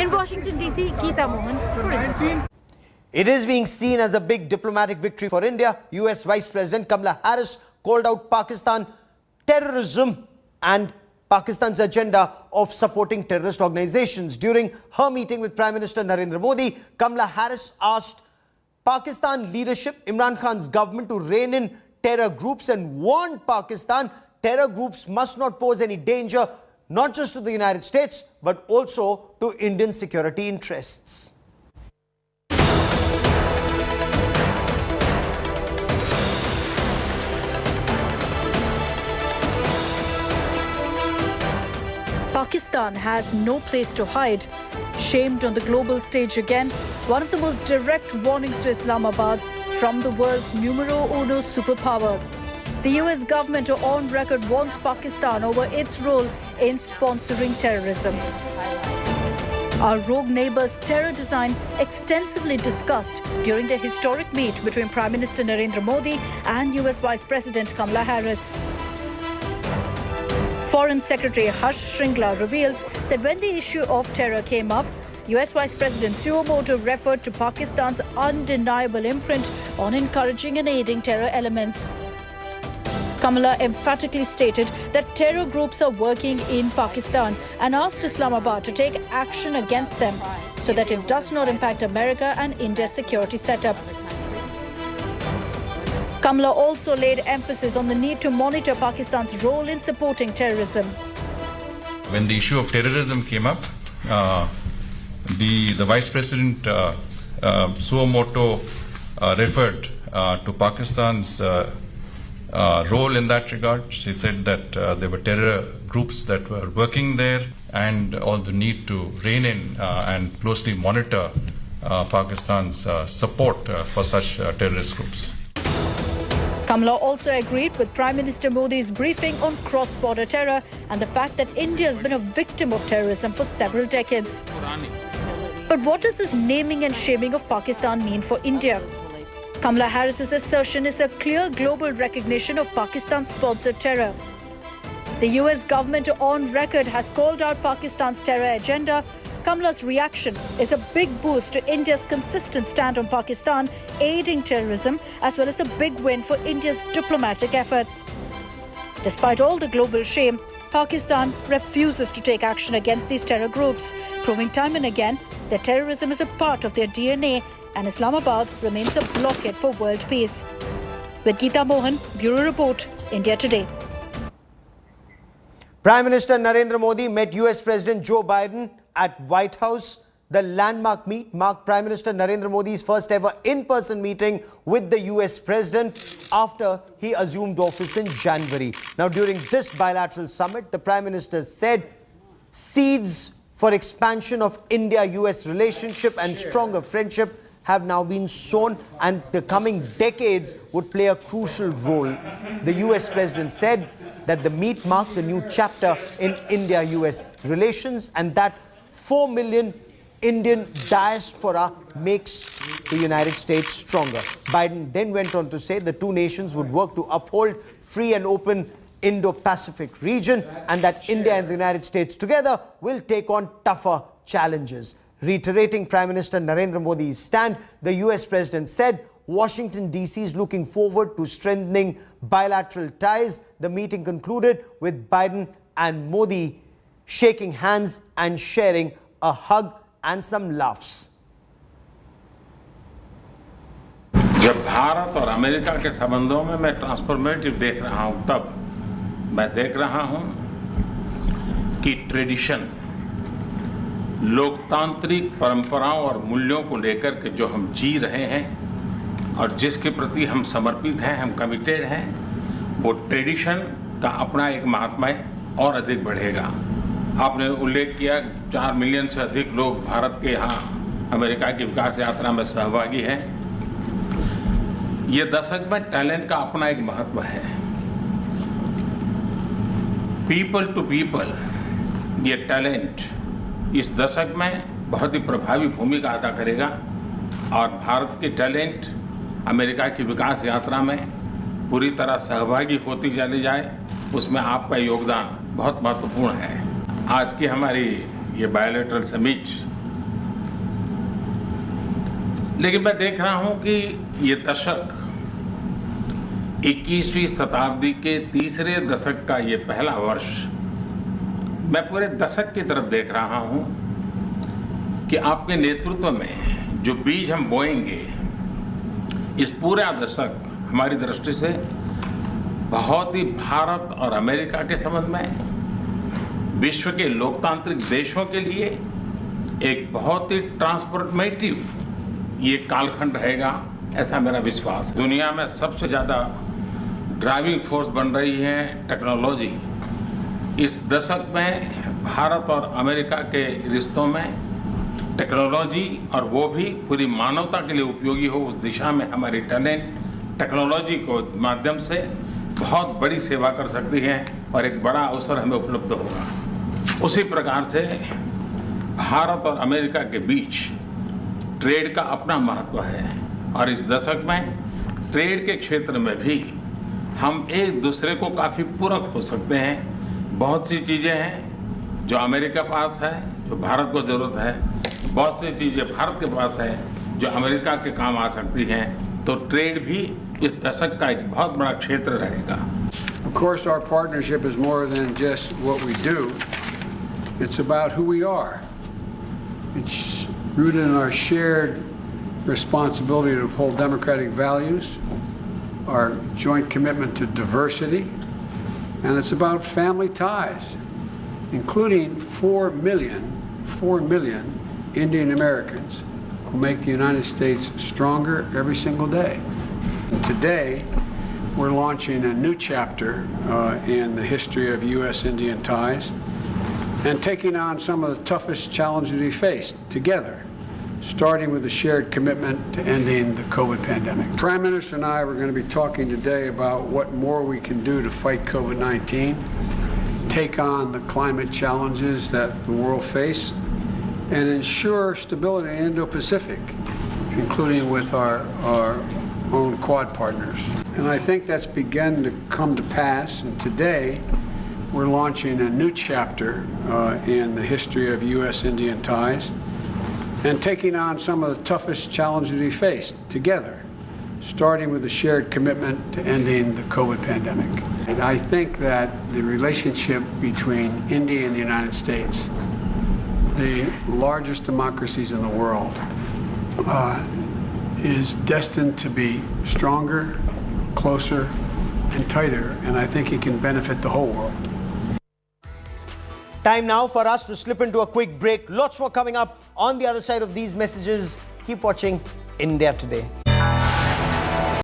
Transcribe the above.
In Washington, D.C., Geeta Mohan. It is being seen as a big diplomatic victory for India. US Vice President Kamala Harris called out Pakistan terrorism and Pakistan's agenda of supporting terrorist organizations. During her meeting with Prime Minister Narendra Modi, Kamala Harris asked Pakistan leadership, Imran Khan's government, to rein in terror groups and warned Pakistan terror groups must not pose any danger, not just to the United States, but also to Indian security interests. Pakistan has no place to hide. Shamed on the global stage again, one of the most direct warnings to Islamabad from the world's numero uno superpower. The US government on record warns Pakistan over its role in sponsoring terrorism. Our rogue neighbour's terror design extensively discussed during the historic meet between Prime Minister Narendra Modi and US Vice President Kamala Harris. Foreign Secretary Harsh Shringla reveals that when the issue of terror came up, US Vice President Suomoto referred to Pakistan's undeniable imprint on encouraging and aiding terror elements. Kamala emphatically stated that terror groups are working in Pakistan and asked Islamabad to take action against them so that it does not impact America and India's security setup. Kamala also laid emphasis on the need to monitor Pakistan's role in supporting terrorism. When the issue of terrorism came up, the Vice President Suomoto referred to Pakistan's role in that regard. She said that there were terror groups that were working there and all the need to rein in and closely monitor Pakistan's support for such terrorist groups. Kamala also agreed with Prime Minister Modi's briefing on cross-border terror and the fact that India has been a victim of terrorism for several decades. But what does this naming and shaming of Pakistan mean for India? Kamala Harris's assertion is a clear global recognition of Pakistan-sponsored terror. The US government on record has called out Pakistan's terror agenda. Kamala's reaction is a big boost to India's consistent stand on Pakistan aiding terrorism, as well as a big win for India's diplomatic efforts. Despite all the global shame, Pakistan refuses to take action against these terror groups, proving time and again that terrorism is a part of their DNA and Islamabad remains a blockade for world peace. With Geeta Mohan, Bureau Report, India Today. Prime Minister Narendra Modi met US President Joe Biden at White House. The landmark meet marked Prime Minister Narendra Modi's first ever in-person meeting with the US President after he assumed office in January. Now, during this bilateral summit, the Prime Minister said seeds for expansion of India-US relationship and stronger friendship have now been sown and the coming decades would play a crucial role. The US President said that the meet marks a new chapter in India-US relations and that 4 million Indian diaspora makes the United States stronger. Biden then went on to say the two nations would work to uphold free and open Indo-Pacific region and that India and the United States together will take on tougher challenges. Reiterating Prime Minister Narendra Modi's stand, the US President said Washington, D.C. is looking forward to strengthening bilateral ties. The meeting concluded with Biden and Modi shaking hands and sharing a hug and some laughs. जब भारत और America के संबंधों में मैं transformative देख रहा हूं, तब मैं देख रहा हूं कि ट्रेडिशन, लोकतांत्रिक परंपराओं और मूल्यों को लेकर के जो हम जी रहे हैं और जिसके प्रति हम समर्पित हैं, हम कमिटेड हैं, वो ट्रेडिशन का अपना एक महात्म्य और अधिक बढ़ेगा। आपने उल्लेख किया 4 मिलियन से अधिक लोग भारत के यहाँ अमेरिका की विकास यात्रा में सहभागी हैं। ये दशक में टैलेंट का अपना एक महत्व है। पीपल टू पीपल ये टैलेंट इस दशक में बहुत ही प्रभावी भूमिका अदा करेगा और भारत के टैलेंट अमेरिका की विकास यात्रा में पूरी तरह सहभागी होती चली जाए, उसमें आपका योगदान बहुत महत्वपूर्ण है। आज की हमारी ये बायलैटरल समिट लेकिन मैं देख रहा हूं कि ये दशक 21वीं शताब्दी के तीसरे दशक का ये पहला वर्ष, मैं पूरे दशक की तरफ देख रहा हूं कि आपके नेतृत्व में जो बीज हम बोएंगे, इस पूरा दशक हमारी दृष्टि से बहुत ही भारत और अमेरिका के संबंध में, विश्व के लोकतांत्रिक देशों के लिए एक बहुत ही ट्रांसफॉर्मेटिव ये कालखंड रहेगा, ऐसा मेरा विश्वास है। दुनिया में सबसे ज़्यादा ड्राइविंग फोर्स बन रही है टेक्नोलॉजी। इस दशक में भारत और अमेरिका के रिश्तों में टेक्नोलॉजी, और वो भी पूरी मानवता के लिए उपयोगी हो, उस दिशा में हमारी टैलेंट टेक्नोलॉजी को माध्यम से बहुत बड़ी सेवा कर सकती है और एक बड़ा अवसर हमें उपलब्ध होगा। उसी प्रकार से भारत और अमेरिका के बीच ट्रेड का अपना महत्व है, और इस दशक में ट्रेड के क्षेत्र में भी हम एक दूसरे को काफ़ी पूरक हो सकते हैं। बहुत सी चीज़ें हैं जो अमेरिका के पास है, जो भारत को ज़रूरत है, बहुत सी चीज़ें भारत के पास है जो अमेरिका के काम आ सकती हैं। तो ट्रेड भी इस दशक का एक बहुत बड़ा क्षेत्र रहेगा। Of course, our partnership is more than just what we do. It's about who we are. It's rooted in our shared responsibility to uphold democratic values, our joint commitment to diversity, and it's about family ties, including 4 million Indian Americans who make the United States stronger every single day. And today, we're launching a new chapter in the history of U.S.-Indian ties and taking on some of the toughest challenges we faced together, starting with a shared commitment to ending the COVID pandemic. Prime Minister and I were going to be talking today about what more we can do to fight COVID-19, take on the climate challenges that the world face, and ensure stability in Indo-Pacific, including with our own Quad partners. And I think that's begun to come to pass, and today we're launching a new chapter in the history of U.S.-Indian ties and taking on some of the toughest challenges we faced together, starting with a shared commitment to ending the COVID pandemic. And I think that the relationship between India and the United States, the largest democracies in the world, is destined to be stronger, closer, and tighter, and I think it can benefit the whole world. Time now for us to slip into a quick break. Lots more coming up on the other side of these messages. Keep watching India Today.